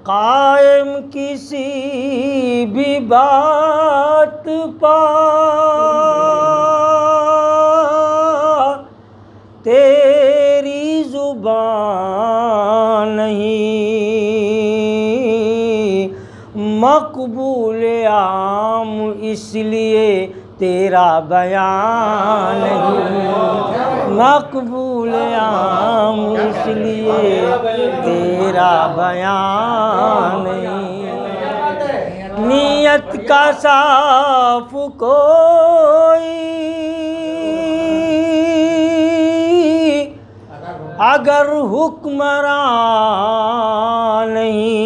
कायम किसी भी बात पर तेरी जुबान नहीं, मकबूल आम इसलिए तेरा बयान नहीं, मकबूल आम इसलिए तेरा बयान नहीं। नियत का साफ कोई अगर हुक्मरान नहीं,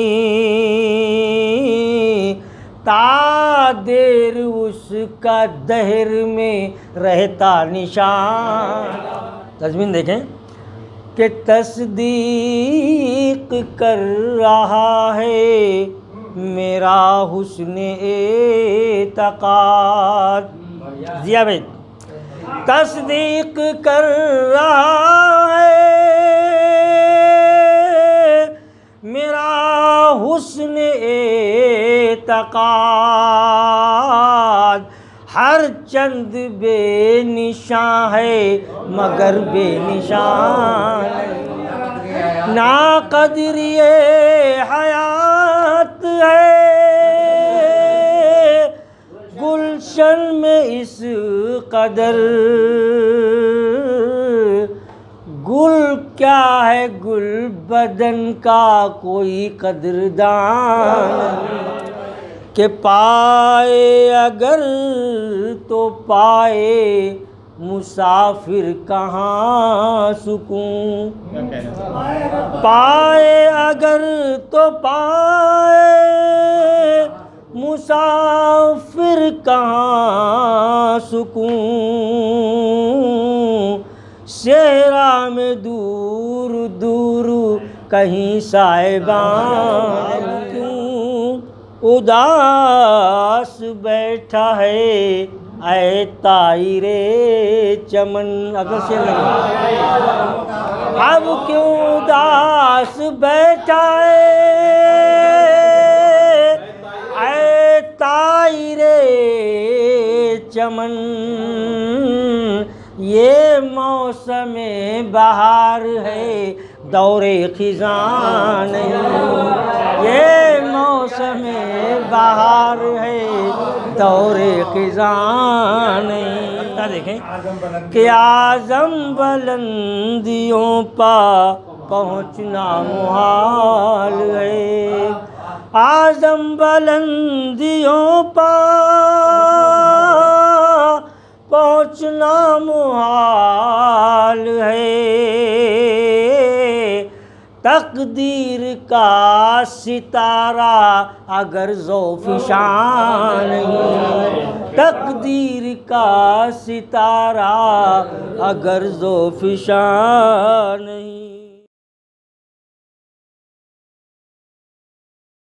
तादेर उसका दहर में रहता निशान। तज़मीन देखें कि तस्दीक कर रहा है मेरा हुस्न एतक़ाद। जिया भाई, तस्दीक कर रहा है मेरा हुस्न एतक़ाद। हर चंद बेनिशां है मगर बेनिशान, ना कदरिए हयात है गुलशन में इस कदर। गुल क्या है गुल बदन का कोई कदरदान, के पाए अगर तो पाए मुसाफिर कहाँ सुकून। पाए अगर तो पाए मुसाफिर कहाँ सुकून। सेहरा में दूर दूर कहीं साहिबान क्यों उदास बैठा है ऐ तायरे चमन। अगर से अब क्यों उदास बैठा है ऐ तायरे चमन। ये मौसम बहार है दौरे खिज़ां नहीं, ये मौसम बहार है दौरे खिज़ां नहीं। देखें कि आज़म बुलंदियों पर पहुँचना मुहाल है, आज़म बुलंदियों पर पहुँचना मुहाल है। तकदीर का सितारा अगर ज़ोफ़िशान नहीं, तकदीर का सितारा अगर ज़ोफ़िशान नहीं।